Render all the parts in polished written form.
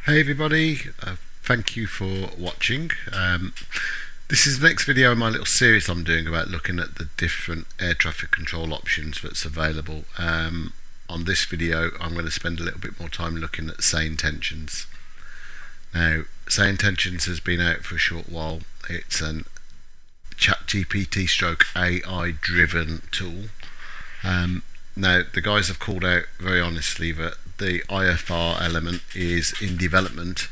Hey everybody, thank you for watching. This is the next video in my little series I'm doing about looking at the different air traffic control options that's available. On this video I'm going to spend a little bit more time looking at SayIntentions. Now, SayIntentions has been out for a short while. It's an ChatGPT stroke AI driven tool. Now, the guys have called out very honestly that the IFR element is in development,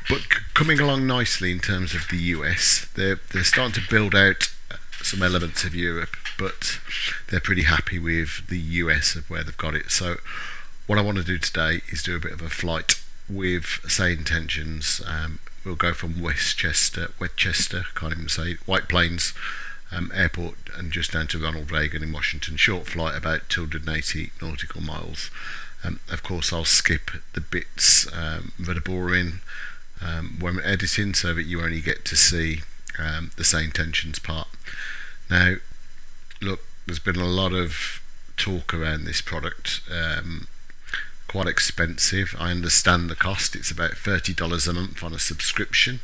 but coming along nicely in terms of the US. They're starting to build out some elements of Europe, but they're pretty happy with the US of where they've got it. So what I want to do today is do a bit of a flight with SayIntentions. We'll go from Westchester, can't even say it, White Plains Airport, and just down to Ronald Reagan in Washington. Short flight, about 280 nautical miles. Of course, I'll skip the bits that are boring when we're editing, so that you only get to see the SayIntentions part. Now, look, there's been a lot of talk around this product. Quite expensive. I understand the cost. It's about $30 a month on a subscription.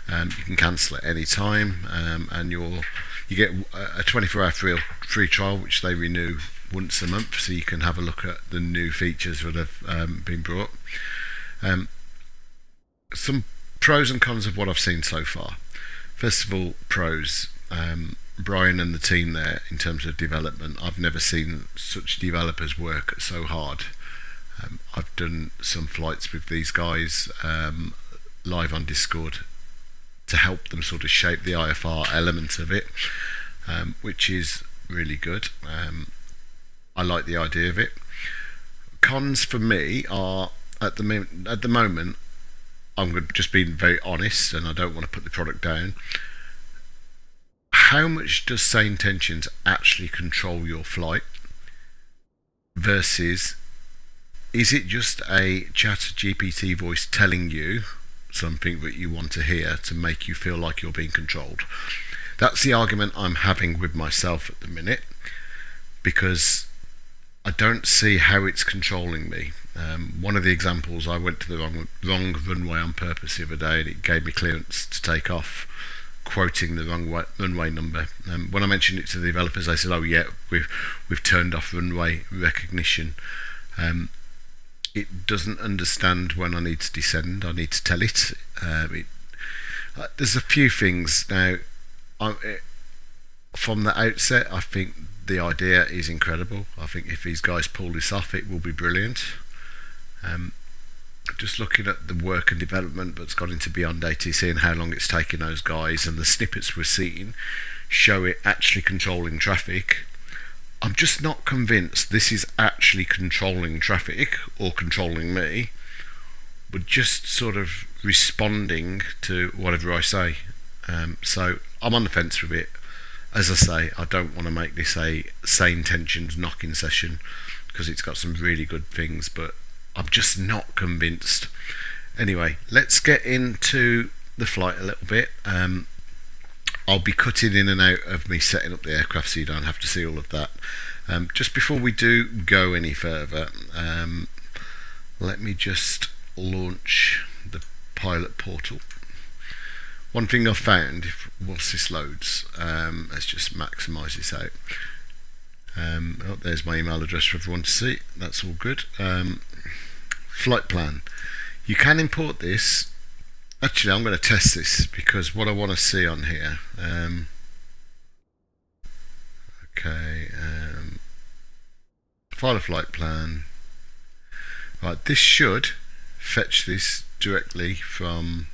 You can cancel at any time, and you get a 24-hour free trial, which they renew once a month, so you can have a look at the new features that have been brought. Some pros and cons of what I've seen so far. First of all, pros. Brian and the team there, in terms of development, I've never seen such developers work so hard. I've done some flights with these guys live on Discord to help them sort of shape the IFR element of it, which is really good. I like the idea of it. Cons for me are, at the moment, I'm just being very honest, and I don't want to put the product down. How much does SayIntentions actually control your flight versus is it just a ChatGPT voice telling you something that you want to hear to make you feel like you're being controlled? That's the argument I'm having with myself at the minute, because I don't see how it's controlling me. One of the examples, I went to the wrong runway on purpose the other day, and it gave me clearance to take off, quoting the wrong runway number. When I mentioned it to the developers, they said, "Oh yeah, we've turned off runway recognition." It doesn't understand when I need to descend. I need to tell it. There's a few things now. From the outset, I think the idea is incredible. I think if these guys pull this off, it will be brilliant. Just looking at the work and development that's gone into Beyond ATC and how long it's taken those guys, and the snippets we're seeing show it actually controlling traffic. I'm just not convinced this is actually controlling traffic or controlling me, but just sort of responding to whatever I say. So I'm on the fence with it. As I say, I don't want to make this a SayIntentions knocking session, because it's got some really good things, but I'm just not convinced. Anyway, let's get into the flight a little bit. I'll be cutting in and out of me setting up the aircraft, so you don't have to see all of that. Just before we do go any further, let me just launch the pilot portal. One thing I've found, once this loads, let's just maximise this out. Oh, there's my email address for everyone to see. That's all good. Flight plan. You can import this. Actually, I'm going to test this, because what I want to see on here. File a flight plan. Right, this should fetch this directly from.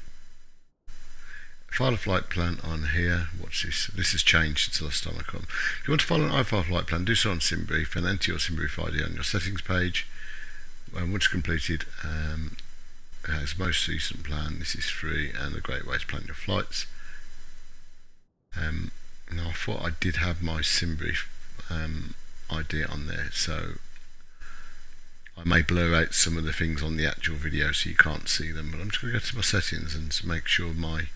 File a flight plan on here. Watch this. This has changed since the last time I come. If you want to follow an IFR flight plan, do so on SimBrief and enter your SimBrief ID on your settings page. Once completed, it has most recent plan. This is free and a great way to plan your flights. Now I thought I did have my SimBrief ID on there, so I may blur out some of the things on the actual video so you can't see them, but I'm just going to go to my settings and make sure my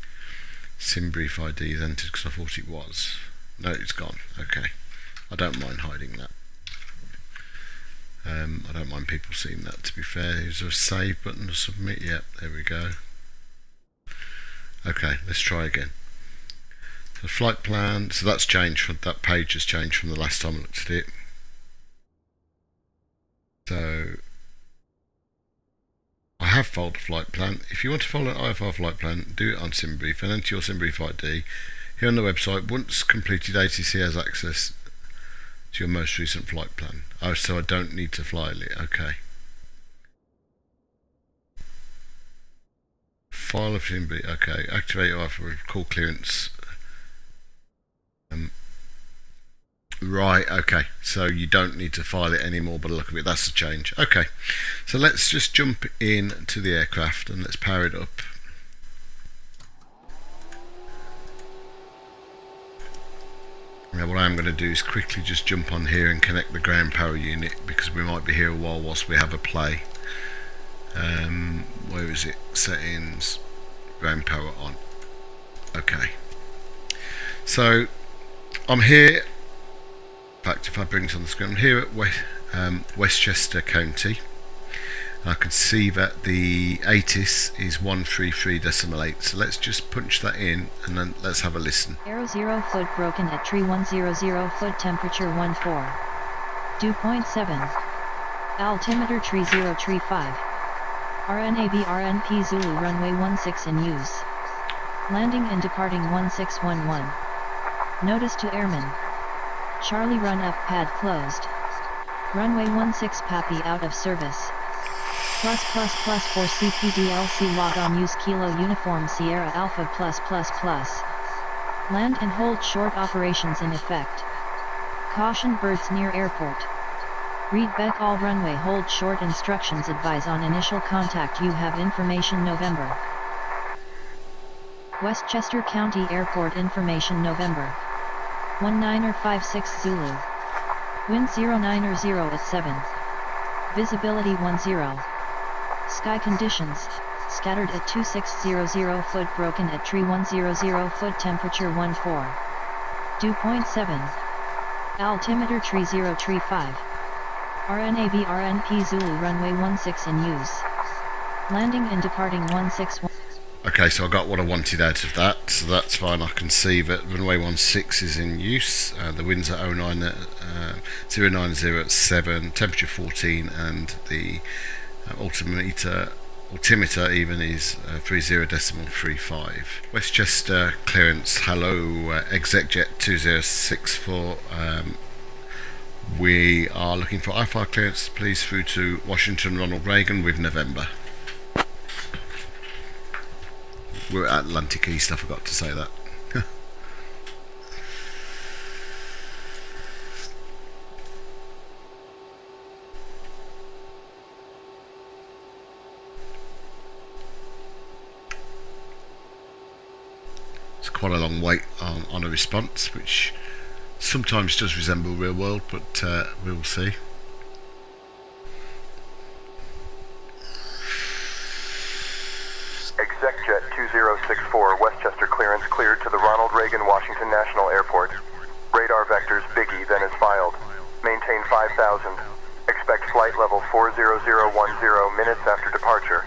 SimBrief ID is entered, because I thought it was. No, it's gone. Okay, I don't mind hiding that. I don't mind people seeing that, to be fair. Is there a save button or submit? Yep, there we go. Okay, let's try again. So flight plan, so that's changed, that page has changed from the last time I looked at it. So I have followed a flight plan. If you want to follow an IFR flight plan, do it on SimBrief and enter your SimBrief ID. Here on the website, once completed, ATC has access to your most recent flight plan. Oh, so I don't need to fly it. Okay. File of SimBrief. Okay. Activate your IFR call clearance. Right, okay, so you don't need to file it anymore by the look of it. That's a change. Okay, so let's just jump in to the aircraft and let's power it up. Now what I'm going to do is quickly just jump on here and connect the ground power unit, because we might be here a while whilst we have a play. Where is it? Settings, ground power on. Okay, so I'm here. In fact, if I bring this on the screen, I'm here at Westchester County. I can see that the ATIS is 133.8, so let's just punch that in and then let's have a listen. Aero 0 foot broken at tree 100 foot, temperature 14. Dew point 7. Altimeter tree 0 tree 5. RNAV RNP Zulu runway 16 in use. Landing and departing 1611. Notice to airmen. Charlie run up pad closed. Runway 16 Pappy out of service. +++ for CPDLC log on use Kilo Uniform Sierra Alpha +++. Land and hold short operations in effect. Caution birds near airport. Read back all runway hold short instructions, advise on initial contact, you have information November. Westchester County Airport information November. 1956 Zulu. Wind 090 at 7. Visibility 10. Sky conditions, scattered at 2600 foot, broken at tree 100 foot, temperature 14. Dew point 7. Altimeter tree 0 tree 5. RNAV RNP Zulu runway 16 in use. Landing and departing 161. Okay, so I got what I wanted out of that, so that's fine. I can see that runway 16 is in use. The winds are 090 at 7, temperature 14, and the altimeter even is 30.35. Westchester clearance, hello, ExecJet 2064. We are looking for IFR clearance, please, through to Washington Ronald Reagan with November. We're at Atlantic East, I forgot to say that. It's quite a long wait on a response, which sometimes does resemble real world, but we will see. ExecJet 2064, Westchester clearance cleared to the Ronald Reagan Washington National Airport. Radar vectors Biggie then is filed. Maintain 5000. Expect flight level 40010 minutes after departure.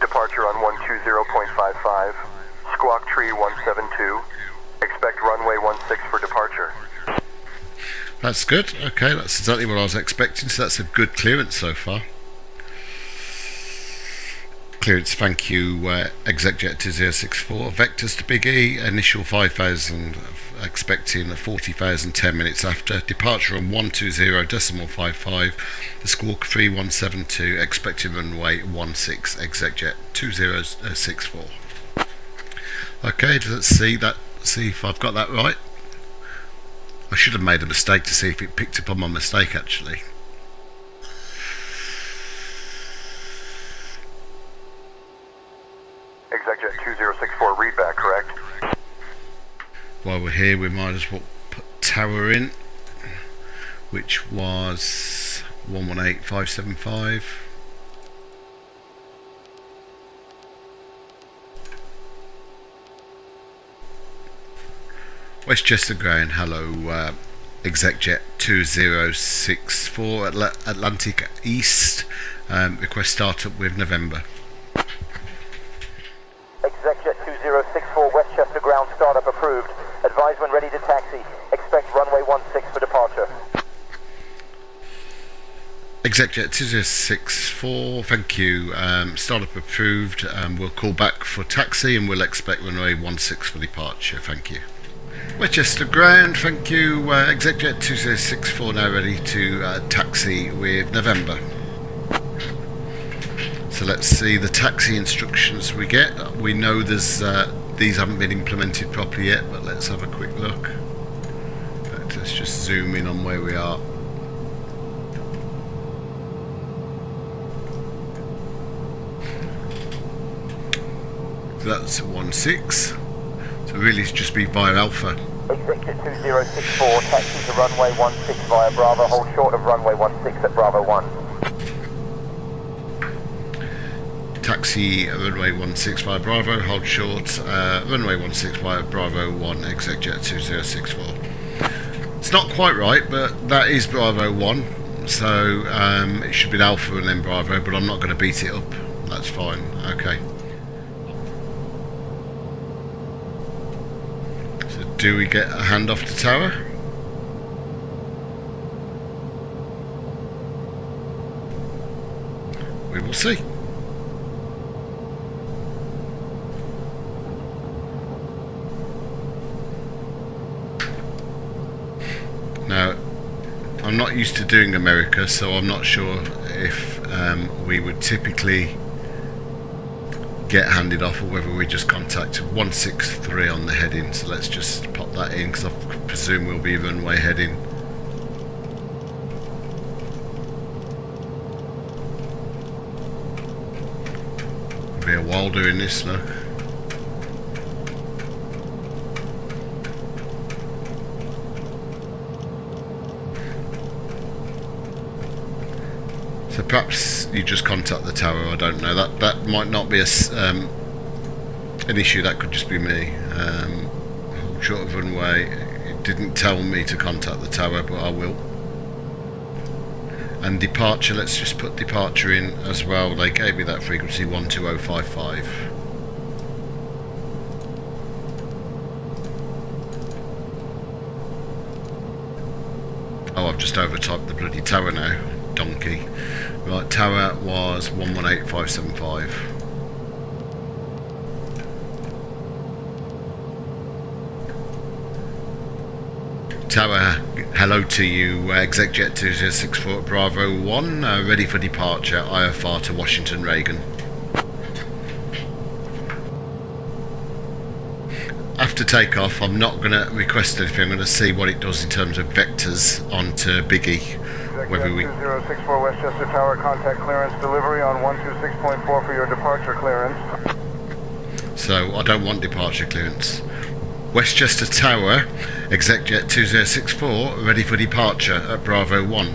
Departure on 120.55. Squawk tree 172. Expect runway 16 for departure. That's good. Okay, that's exactly what I was expecting, so that's a good clearance so far. Clearance, thank you, ExecJet 2064. Vectors to Big E, initial 5,000, expecting 40,000 10 minutes after. Departure on 120.55, the squawk 3172, expected runway 16, ExecJet 2064. Okay, let's see if I've got that right. I should have made a mistake to see if it picked up on my mistake actually. ExecJet 2064, readback, correct? While we're here, we might as well put tower in, which was 118575. Westchester ground, hello, ExecJet 2064 Atlantic East. Request startup with November. ExecJet 2064 Westchester ground startup approved. Advise when ready to taxi. Expect runway 16 for departure. ExecJet 2064, thank you. Startup approved. We'll call back for taxi and we'll expect runway 16 for departure. Thank you. Westchester ground, thank you. ExecJet 2064 now ready to taxi with November. So let's see the taxi instructions we get. We know there's these haven't been implemented properly yet, but let's have a quick look. Let's just zoom in on where we are. So that's 16. So really it's just be via Alpha. ExecJet 2064 taxi to runway 16 via Bravo. Hold short of runway 16 at Bravo 1. Taxi runway 16 via Bravo, hold short, runway 16 via Bravo 1, ExecJet 2064. It's not quite right, but that is Bravo 1, so it should be Alpha and then Bravo, but I'm not going to beat it up. That's fine, okay. So do we get a handoff to tower? We will see. Now, I'm not used to doing America, so I'm not sure if we would typically get handed off or whether we just contact 163 on the heading. So let's just pop that in because I presume we'll be runway heading. It'll be a while doing this, look. So perhaps you just contact the tower. I don't know. That might not be an issue. That could just be me. Short of runway. It didn't tell me to contact the tower, but I will. And departure. Let's just put departure in as well. They gave me that frequency 12055. Oh, I've just overtyped the bloody tower now. Donkey. Right, tower was 118575. Tower, hello to you. ExecJet 2064 Bravo 1, ready for departure. IFR to Washington Reagan. After takeoff, I'm not going to request anything. I'm going to see what it does in terms of vectors onto Biggie. Whether we 2064 Westchester Tower, contact clearance delivery on 126.4 for your departure clearance. So I don't want departure clearance. Westchester Tower, ExecJet 2064, ready for departure at Bravo 1.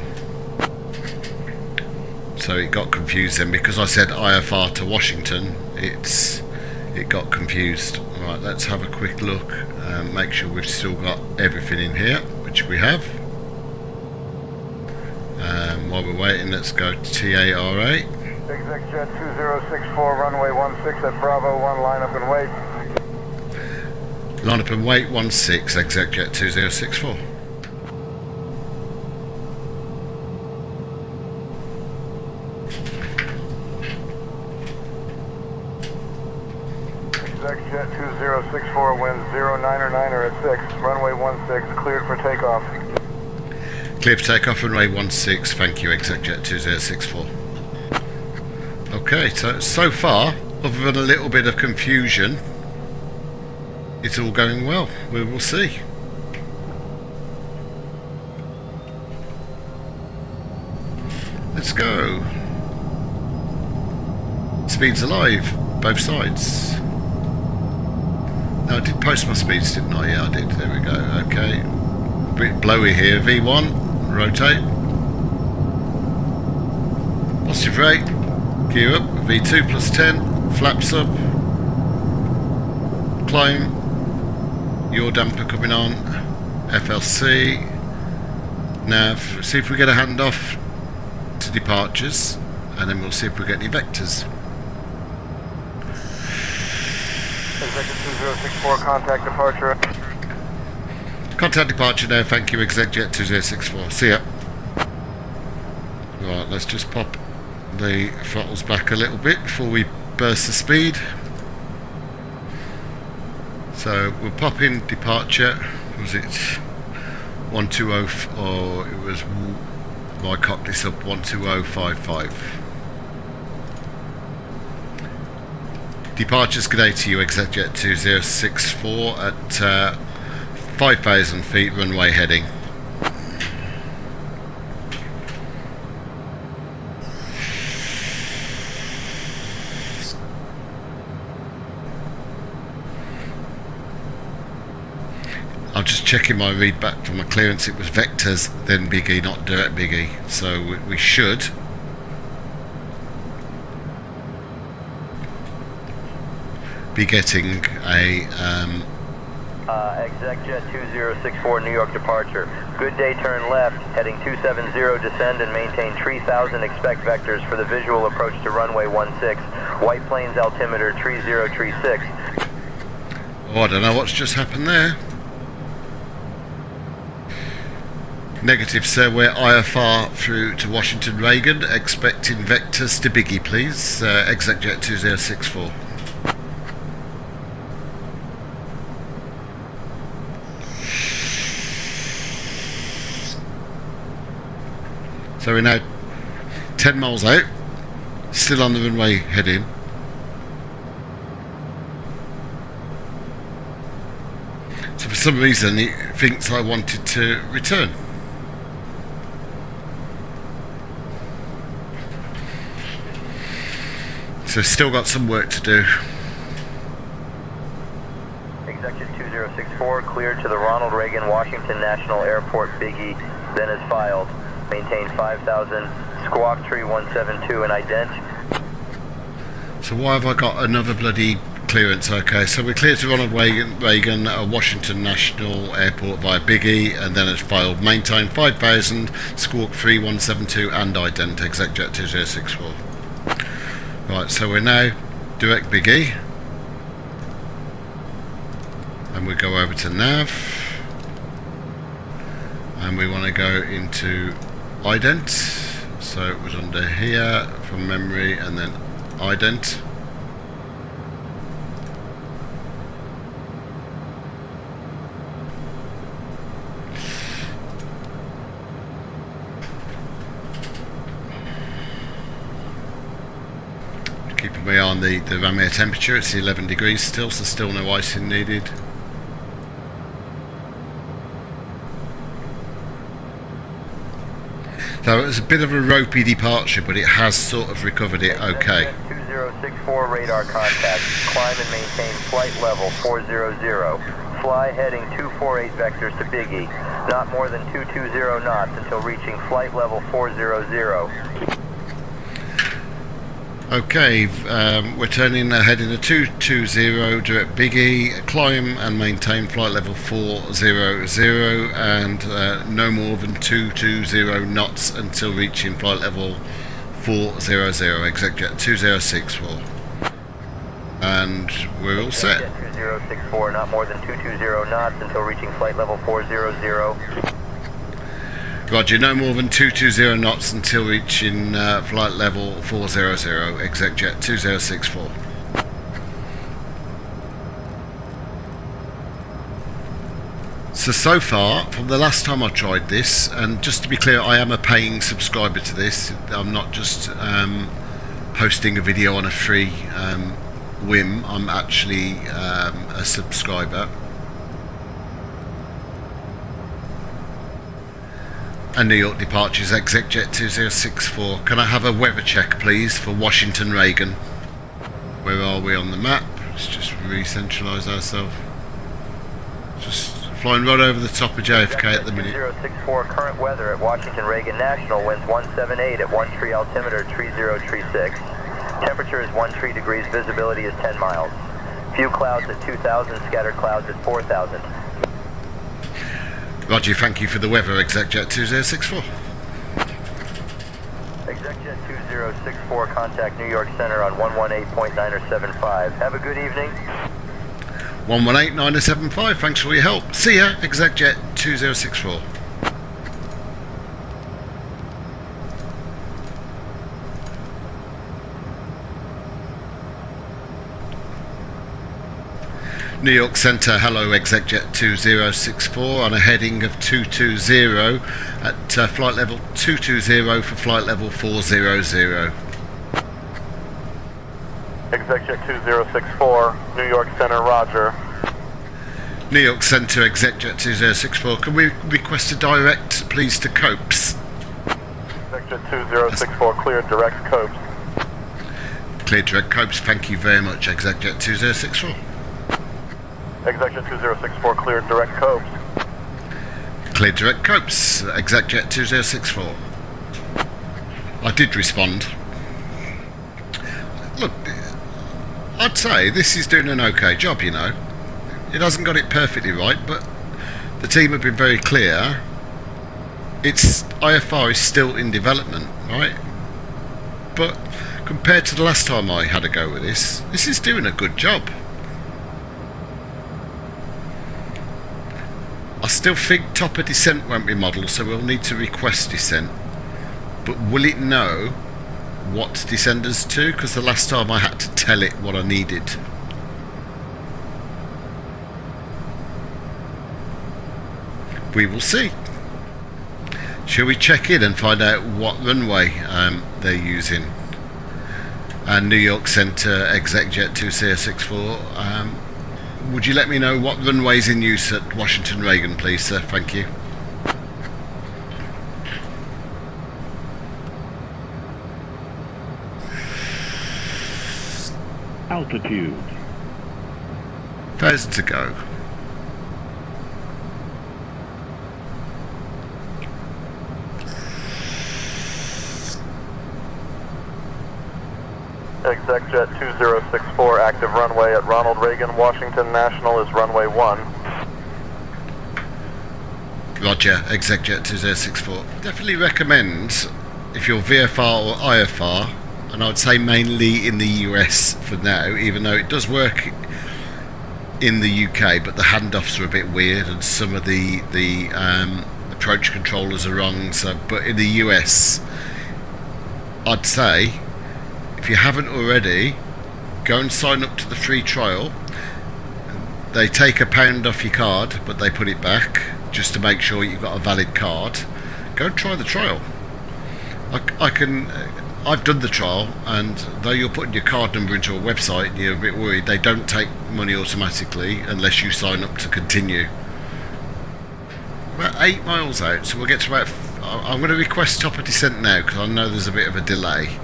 So it got confused then because I said IFR to Washington. It got confused. Right, let's have a quick look. Make sure we've still got everything in here, which we have. While we're waiting, let's go to TARA. ExecJet 2064 runway 16 at Bravo 1, line up and wait. Line up and wait 16, ExecJet 2064. ExecJet 2064 winds 09er at 6, runway 16 cleared for takeoff. Clear for takeoff, runway 16, thank you, ExecJet 2064. Okay, so far, other than a little bit of confusion, it's all going well. We will see. Let's go. Speeds alive, both sides. No, I did post my speeds, didn't I? Yeah, I did. There we go. Okay. A bit blowy here. V1, rotate. Positive rate. Gear up. V2 plus 10. Flaps up. Climb. Yaw damper coming on. FLC. Now, see if we get a handoff to departures, and then we'll see if we get any vectors. Executive 2064, contact departure. Contact departure now, thank you, Executive 2064. See ya. Right, let's just pop the throttles back a little bit before we burst the speed. So we'll pop in departure. Was it 120, or it was, I cocked this up, 12055. Departures good day to you, ExecJet 2064 at 5,000 feet runway heading. I'm just checking my read back from my clearance. It was vectors, then Big E, not direct Big E. So we should be getting a ExecJet 2064 New York departure. Good day, turn left, heading 270, descend and maintain 3000, expect vectors for the visual approach to runway 16, White Plains altimeter 3036. Oh, I don't know what's just happened there. Negative, sir, we're IFR through to Washington Reagan, expecting vectors to Biggie, please. ExecJet 2064. So we're now 10 miles out, still on the runway heading. So for some reason it thinks I wanted to return. So still got some work to do. Executive 2064, cleared to the Ronald Reagan Washington National Airport Biggie, then is filed. Maintain 5,000, squawk tree 172 and ident. So why have I got another bloody clearance? Okay, so we're cleared to Ronald Reagan Washington National Airport via Big E, and then it's filed. Maintain 5,000, squawk 3172 and ident, ExecJet 2064. Right, so we're now direct Big E, and we go over to nav, and we want to go into ident. So it was under here from memory, and then ident. Keeping my eye on the ram air temperature. It's 11 degrees still, so still no icing needed. So it was a bit of a ropey departure, but it has sort of recovered it okay. 2064 radar contact. Climb and maintain flight level 400. Fly heading 248 vectors to Biggie. Not more than 220 knots until reaching flight level 400. Okay, we're turning heading to 220 direct Biggie, climb and maintain flight level 400 and no more than 220 knots until reaching flight level 400, ExecJet 2064. And we're all set. 2064, not more than 220 knots until reaching flight level 400. Roger, no more than 220 knots until reaching flight level 400, ExecJet 2064. So far, from the last time I tried this, and just to be clear, I am a paying subscriber to this. I'm not just posting a video on a free whim. I'm actually a subscriber. And New York departures, ExecJet 2064. Can I have a weather check, please, for Washington Reagan? Where are we on the map? Let's just re-centralise ourselves. Just flying right over the top of JFK at the minute. 2064, current weather at Washington Reagan National, winds 178 at 1 tree altimeter 3036. Temperature is 13 degrees, visibility is 10 miles. Few clouds at 2,000, scattered clouds at 4,000. Roger, thank you for the weather, ExecJet 2064. ExecJet 2064, contact New York Center on 118.975. Have a good evening. 118.975, thanks for your help. See ya, ExecJet 2064. New York Center, hello, ExecJet 2064 on a heading of 220 at flight level 220 for flight level 400. ExecJet 2064, New York Center, roger. New York Center, ExecJet 2064, can we request a direct, please, to Copes? ExecJet 2064, clear direct Copes. Clear direct Copes, thank you very much, ExecJet 2064. ExecJet 2064, clear direct Copes. Clear direct Copes, ExecJet 2064. I did respond. Look, I'd say this is doing an okay job, you know. It hasn't got it perfectly right, but the team have been very clear. Its IFR is still in development, right? But compared to the last time I had a go with this is doing a good job. I still think top of descent won't be modelled, so we'll need to request descent. But will it know what descenders to? Because the last time I had to tell it what I needed. We will see. Shall we check in and find out what runway they're using? And New York Center, ExecJet 2064. Would you let me know what runway's in use at Washington Reagan, please, sir? Thank you. Altitude. 1,000 to go. ExecJet 2064, active runway at Ronald Reagan, Washington National is runway 1. Roger, ExecJet 2064. Definitely recommend, if you're VFR or IFR, and I would say mainly in the US for now, even though it does work in the UK, but the handoffs are a bit weird and some of the approach controllers are wrong. So, but in the US, I'd say, if you haven't already, go and sign up to the free trial. They take £1 off your card, but they put it back just to make sure you've got a valid card. Go and try the trial. I've done the trial, and though you're putting your card number into a website and you're a bit worried, they don't take money automatically unless you sign up to continue. About 8 miles out, so we'll get to about... I'm going to request top of descent now because I know there's a bit of a delay.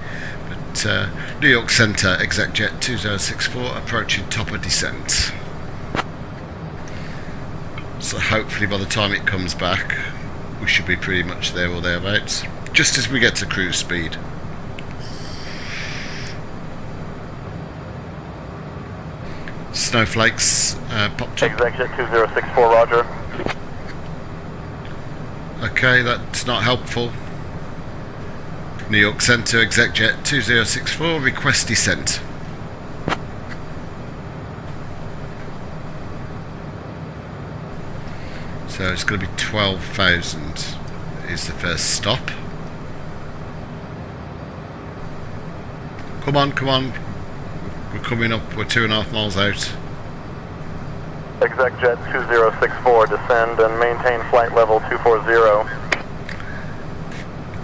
New York Center, ExecJet 2064, approaching top of descent. So hopefully by the time it comes back, we should be pretty much there or thereabouts, just as we get to cruise speed. Snowflakes popped up. ExecJet 2064, roger. Okay, that's not helpful. New York Center, ExecJet 2064, request descent. So it's going to be 12,000 is the first stop. Come on, come on. We're coming up, we're 2.5 miles out. ExecJet 2064, descend and maintain flight level 240.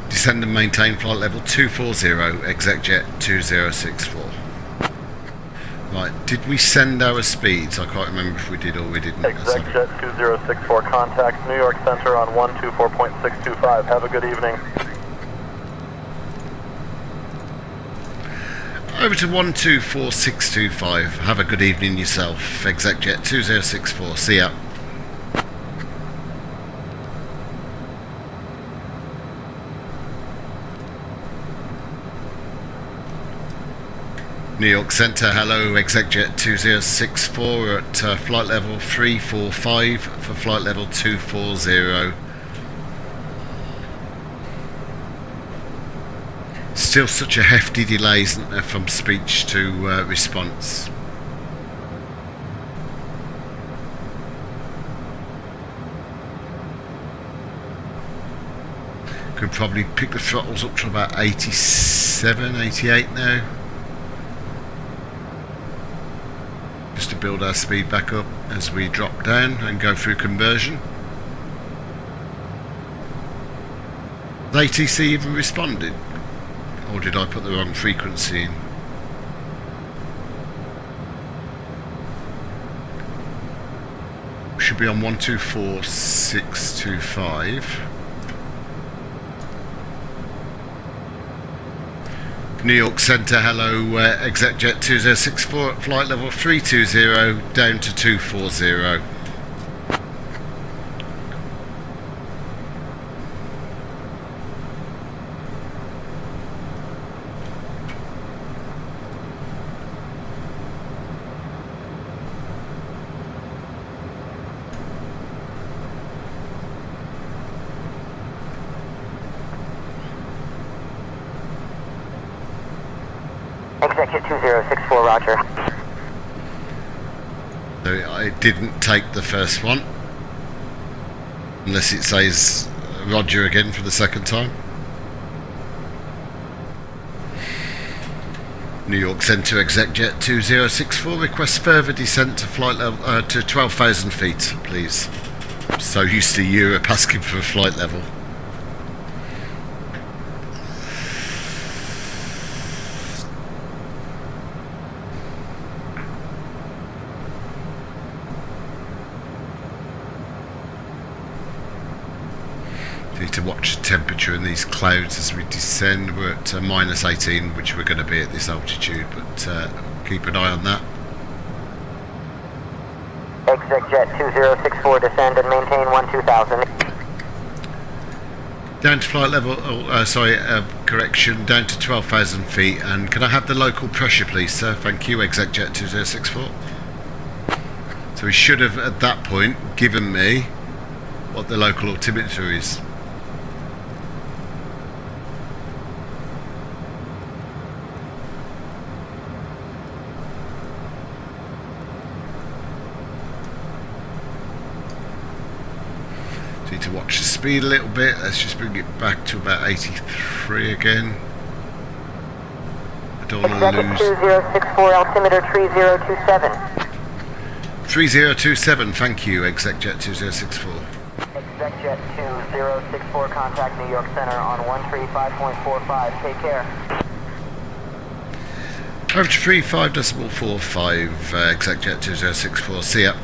Descend and maintain flight level 240, ExecJet 2064. Right, did we send our speeds? I can't remember if we did or we didn't. ExecJet 2064, contact New York Center on 124.625. Have a good evening. Over to 124.625. Have a good evening yourself, ExecJet 2064. See ya. New York Center, hello, ExecJet 2064 at flight level 345 for flight level 240. Still such a hefty delay, isn't there, from speech to response. Could probably pick the throttles up to about 87, 88 now. Just to build our speed back up as we drop down and go through conversion. The ATC even responded, or did I put the wrong frequency in? Should be on 124625. New York Center, hello, ExecJet 2064 at flight level 320 down to 240. ExecJet 2064, roger. So I didn't take the first one, unless it says Roger again for the second time. New York Center, ExecJet 2064 requests further descent to flight level to 12,000 feet, please. I'm so used to Europe asking for a flight level. Need to watch the temperature in these clouds as we descend. We're at minus 18, which we're going to be at this altitude, but keep an eye on that. ExecJet 2064, descend and maintain 12,000. Down to flight level, correction, down to 12,000 feet. And can I have the local pressure, please, sir? Thank you, ExecJet 2064. So he should have, at that point, given me what the local altimeter is. Need to watch the speed a little bit. Let's just bring it back to about 83 again. I don't want to lose. 2064, altimeter 3027. 3027, thank you, ExecJet 2064. ExecJet 2064, contact New York Center on 135.45. Take care. Over to 35.45, ExecJet 2064. See ya.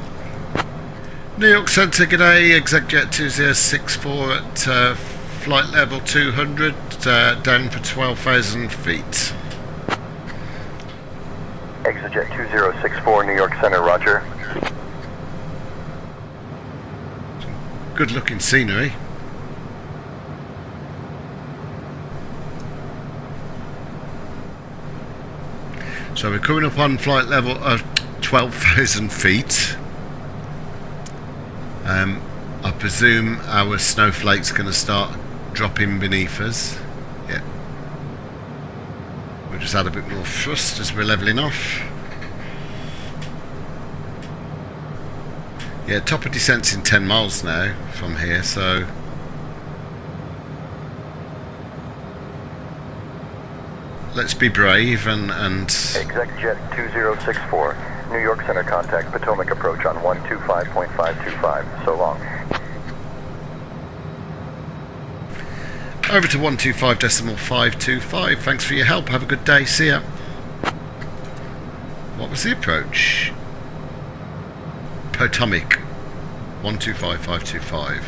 New York Center, g'day, ExecJet 2064 at flight level 200, down for 12,000 feet. ExecJet 2064, New York Center, roger. Good looking scenery. So we're coming up on flight level of 12,000 feet. I presume our snowflake's going to start dropping beneath us. Yeah. We'll just add a bit more thrust as we're levelling off. Yeah, top of descent's in 10 miles now from here, so let's be brave and ExecJet 2064, New York Center, contact Potomac approach on 125.525. So long. over to 125.525. Thanks for your help. Have a good day. See ya. What was the approach? Potomac 125.525.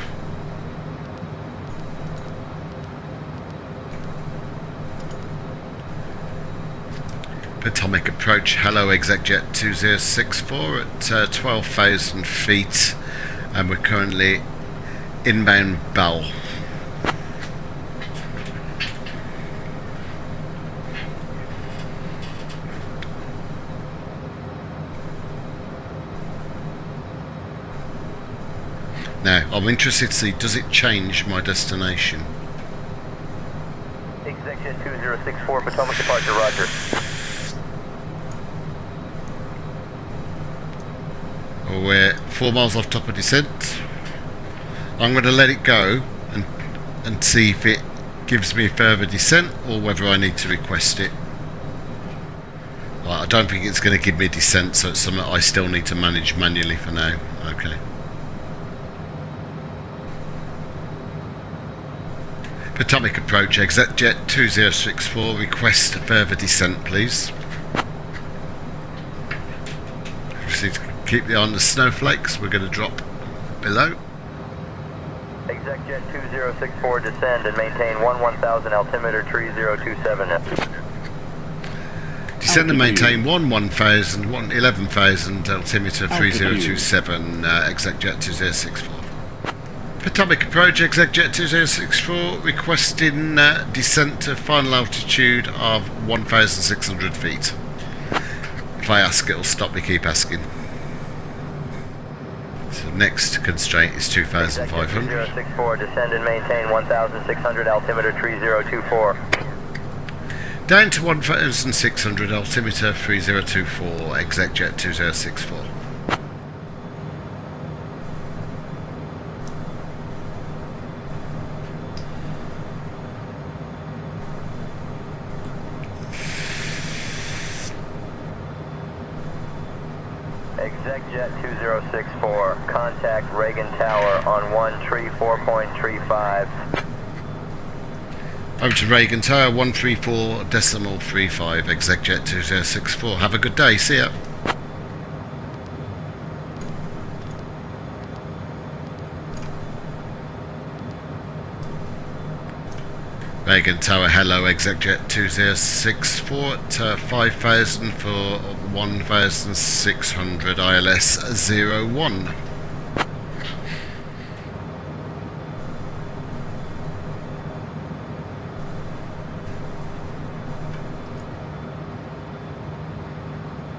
Potomac approach. Hello, ExecJet 2064 at 12,000 feet, and we're currently inbound Bell. Now, I'm interested to see, does it change my destination? Executive 2064, Potomac departure, roger. Well, we're 4 miles off top of descent. I'm going to let it go and see if it gives me further descent or whether I need to request it. Well, I don't think it's going to give me descent, so it's something I still need to manage manually for now. Okay. Potomac approach, exec jet 2064, request further descent please. Just need to keep the eye on the snowflakes, we're going to drop below. Exec jet 2064, descend and maintain 1000 altimeter 3027. Descend and maintain 11,000 altimeter 3027, exec jet 2064. Potomac approach, exec jet 2064, requesting descent to final altitude of 1,600 feet. If I ask, it'll stop me keep asking. So next constraint is 2,500. 2064, descend and maintain 1,600 altimeter 3024. Down to 1,600 altimeter 3024, exec jet 2064. Exec jet 2064, contact Reagan Tower on 134.35. Over to Reagan Tower, 134.35, exec jet 2064. Have a good day, see ya. Reagan Tower, hello, exec jet 2064 at 5,000 for 1,600 ILS 01.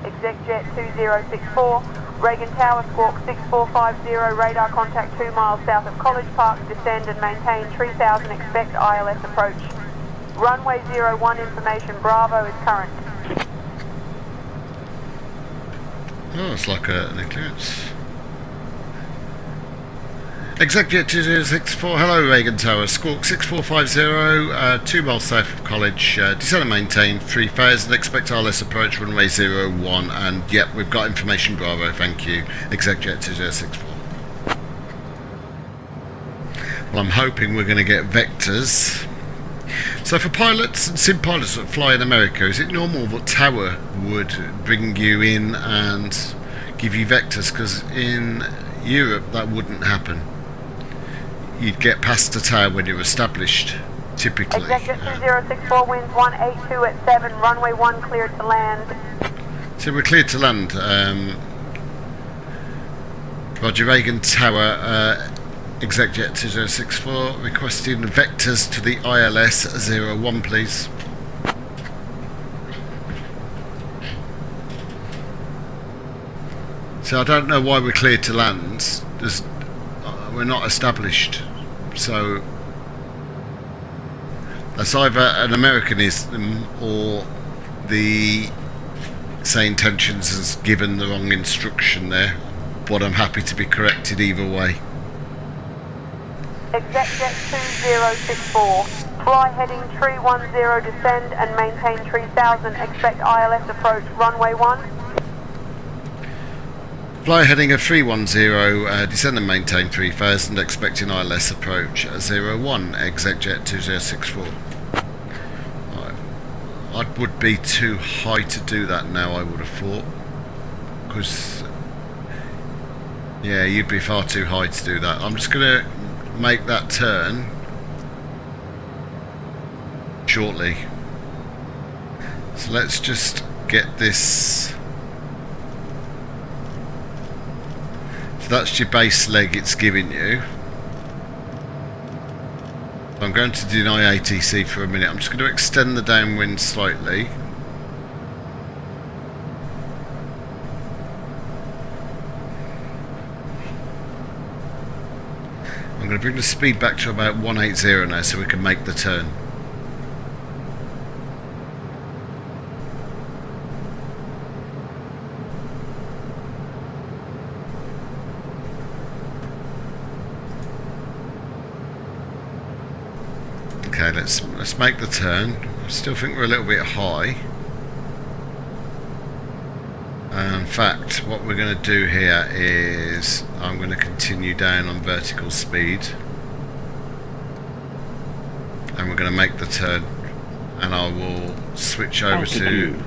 Exec jet 2064, Reagan Tower, squawk 6450, radar contact 2 miles south of College Park, descend and maintain 3000, expect ILS approach. Runway 01 information, Bravo is current. Oh, it's like an eclipse. Exec jet 2064, hello Reagan Tower, squawk 6450, 2 miles south of College, descend and maintain 3000, expect ILS approach, runway 01, and yep, we've got information Bravo, thank you, exec jet 2064. Well, I'm hoping we're going to get vectors. So for pilots and sim pilots that fly in America, is it normal that Tower would bring you in and give you vectors? Because in Europe that wouldn't happen. You'd get past the tower when you're established, typically. Executive 2064, winds 182 at 7, runway 1 cleared to land. So we're cleared to land. Roger, Reagan Tower, exec jet 2064, requesting vectors to the ILS 01, please. So I don't know why we're cleared to land. We're not established, so that's either an Americanism or the SayIntentions has given the wrong instruction there, but I'm happy to be corrected either way. Exec jet 2064, fly heading 310, descend and maintain 3000, expect ILS approach, runway 1. Fly heading of 310, descend and maintain 3000, expecting ILS approach 01, exec jet 2064. I would be too high to do that now, I would have thought, because yeah, you'd be far too high to do that. I'm just going to make that turn shortly, so let's just get this. So that's your base leg it's giving you. I'm going to deny ATC for a minute. I'm just going to extend the downwind slightly. I'm going to bring the speed back to about 180 now so we can make the turn. Okay, let's make the turn. I still think we're a little bit high. In fact, what we're going to do here is I'm going to continue down on vertical speed, and we're going to make the turn, and I will switch over to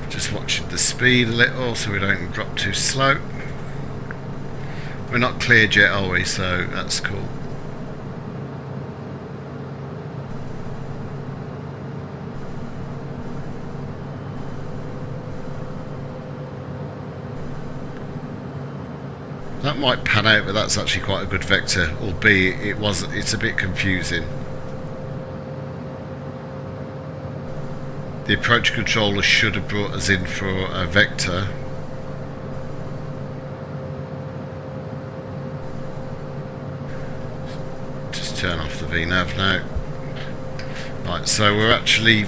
just watching the speed a little so we don't drop too slow. We're not cleared yet, are we? So that's cool. That might pan out, but that's actually quite a good vector, albeit it's a bit confusing. The approach controller should have brought us in for a vector. Just turn off the VNav now. Right, so we're actually,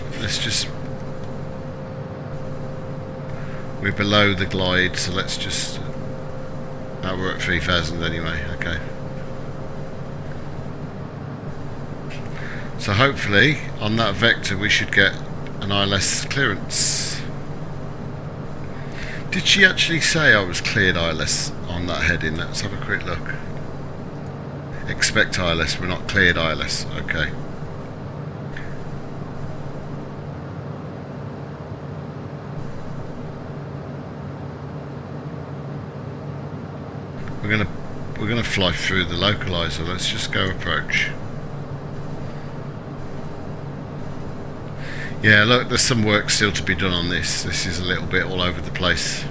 we're below the glide, so let's just, we're at 3000 anyway, okay. So hopefully on that vector we should get an ILS clearance. Did she actually say I was cleared ILS on that heading? Let's have a quick look. Expect ILS, we're not cleared ILS, okay. We're gonna fly through the localizer. Let's just go approach. Yeah, look, there's some work still to be done on this. This is a little bit all over the place.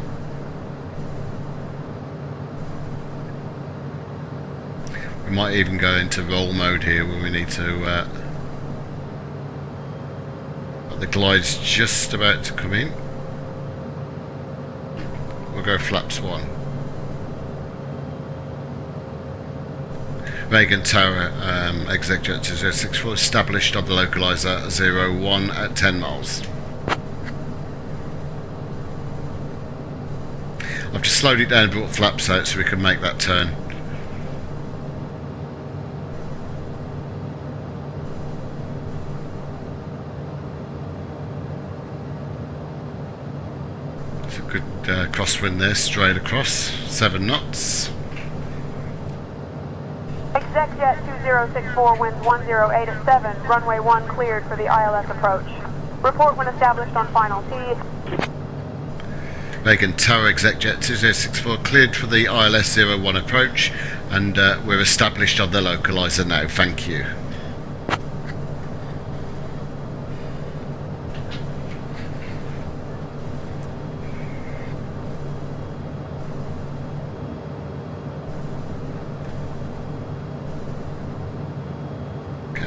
We might even go into roll mode here when we need to. The glide's just about to come in. We'll go flaps 1. Reagan Tower, exec jet 2064 established on the localizer 01 at 10 miles. I've just slowed it down and brought flaps out so we can make that turn. It's a good crosswind there, straight across, 7 knots. ExecJet 2064, winds 108 at 7, runway 1 cleared for the ILS approach. Report when established on final T. Reagan Tower, ExecJet 2064 cleared for the ILS 01 approach, and we're established on the localizer now, thank you.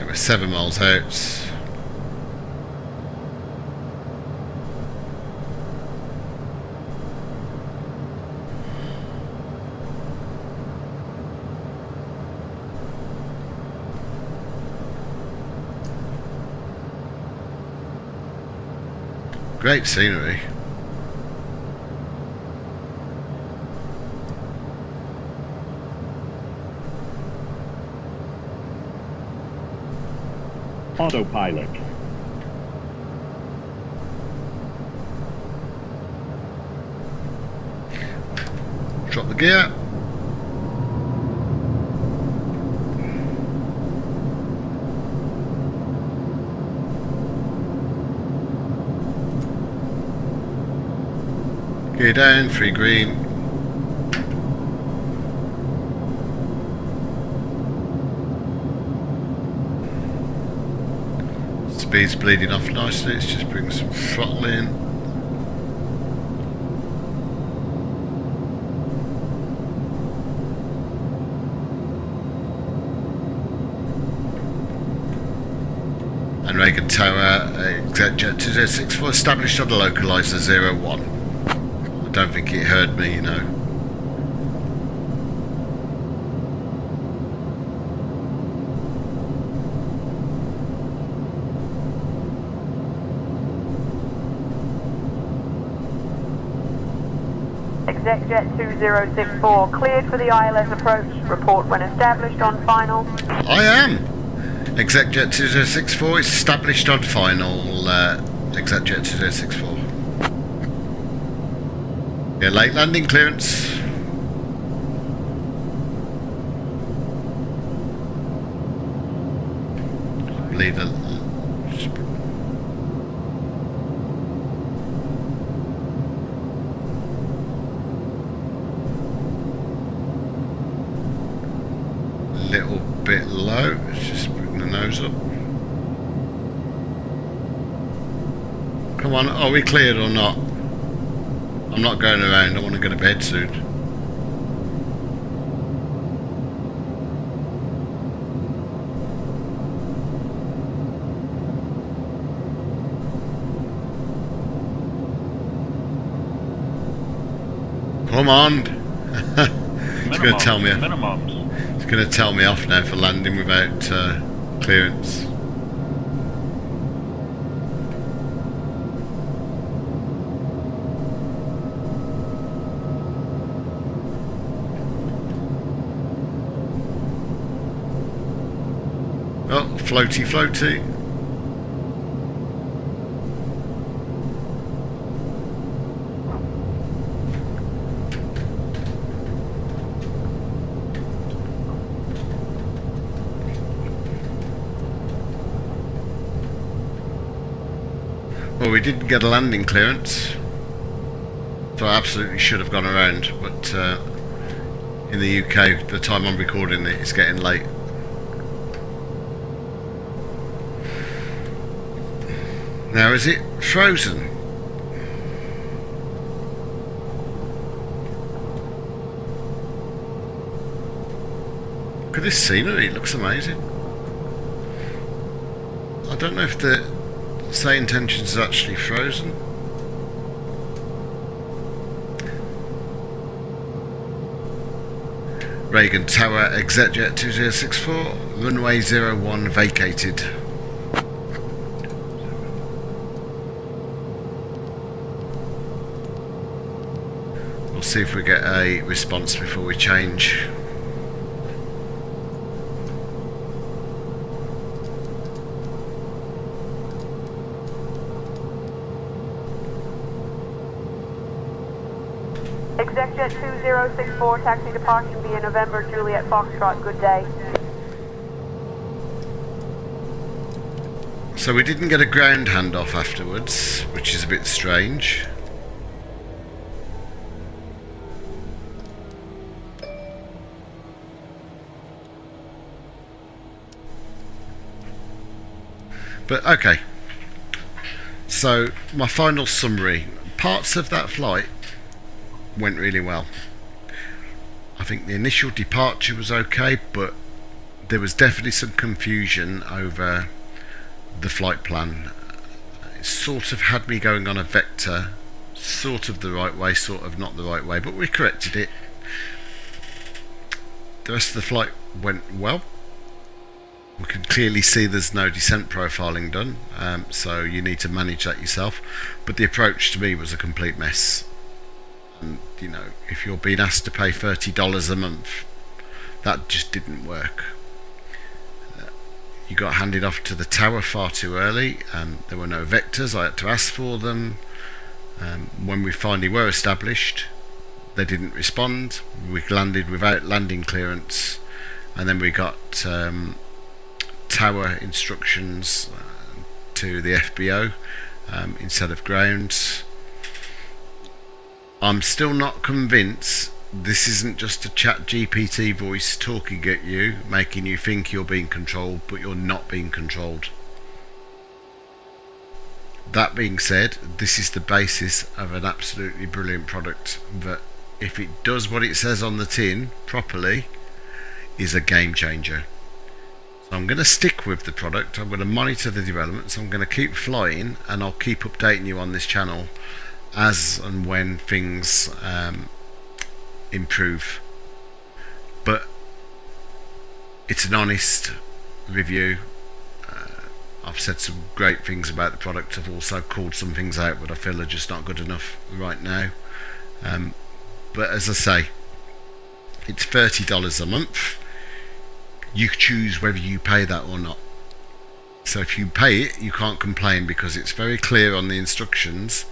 We're 7 miles out. Great scenery. Autopilot. Drop the gear. Gear down, 3 green. Speed's bleeding off nicely, let's just bring some throttle in. And Reagan Tower, ExecJet 2064 established on the localizer 01. I don't think it heard me, you know. ExecJet 2064, cleared for the ILS approach. Report when established on final. I am. ExecJet 2064 is established on final. ExecJet 2064. Yeah, late landing clearance. Lead a little bit low. Let's just bring the nose up. Come on, are we cleared or not? I'm not going around, I want to go to bed soon. Come on! It's going to tell me. It's going to tell me off now for landing without clearance. Oh, floaty, floaty. Well, we didn't get a landing clearance, so I absolutely should have gone around, but in the UK, the time I'm recording it, it's getting late. Now, is it frozen? Look at this scenery, it looks amazing. I don't know if the SayIntentions is actually frozen. Reagan Tower, ExecJet 2064, runway 01 vacated. We'll see if we get a response before we change. ExecJet 2064, taxi departure via November Juliet Foxtrot, good day. So we didn't get a ground handoff afterwards, which is a bit strange. But okay, so my final summary. Parts of that flight went really well. I think the initial departure was okay, but there was definitely some confusion over the flight plan. It sort of had me going on a vector, sort of the right way, sort of not the right way, but we corrected it. The rest of the flight went well. We can clearly see there's no descent profiling done, so you need to manage that yourself. But the approach to me was a complete mess. And, you know, if you're being asked to pay $30 a month, that just didn't work. You got handed off to the tower far too early, and there were no vectors. I had to ask for them. When we finally were established, they didn't respond. We landed without landing clearance, and then we got tower instructions to the FBO instead of grounds. I'm still not convinced this isn't just a chat GPT voice talking at you, making you think you're being controlled, but you're not being controlled. That being said, this is the basis of an absolutely brilliant product that, if it does what it says on the tin properly, is a game changer. So I'm going to stick with the product. I'm going to monitor the developments. I'm going to keep flying, and I'll keep updating you on this channel as and when things improve. But it's an honest review. I've said some great things about the product. I've also called some things out that I feel are just not good enough right now. but as I say, it's $30 a month. You choose whether you pay that or not. So if you pay it, you can't complain, because it's very clear on the instructions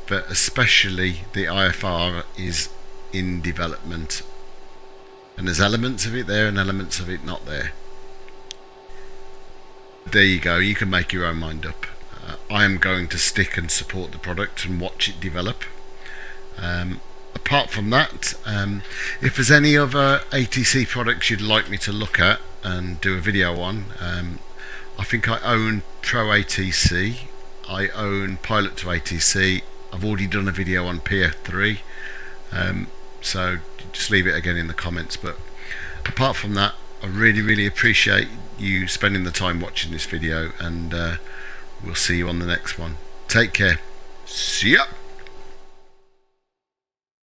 that especially the IFR is in development, and there's elements of it there and elements of it not there. There you go, you can make your own mind up. I am going to stick and support the product and watch it develop. Apart from that, if there's any other ATC products you'd like me to look at and do a video on, I think I own Pro ATC, I own Pilot to ATC, I've already done a video on PF3, so just leave it again in the comments. But apart from that, I really appreciate you spending the time watching this video, and we'll see you on the next one. Take care. See ya.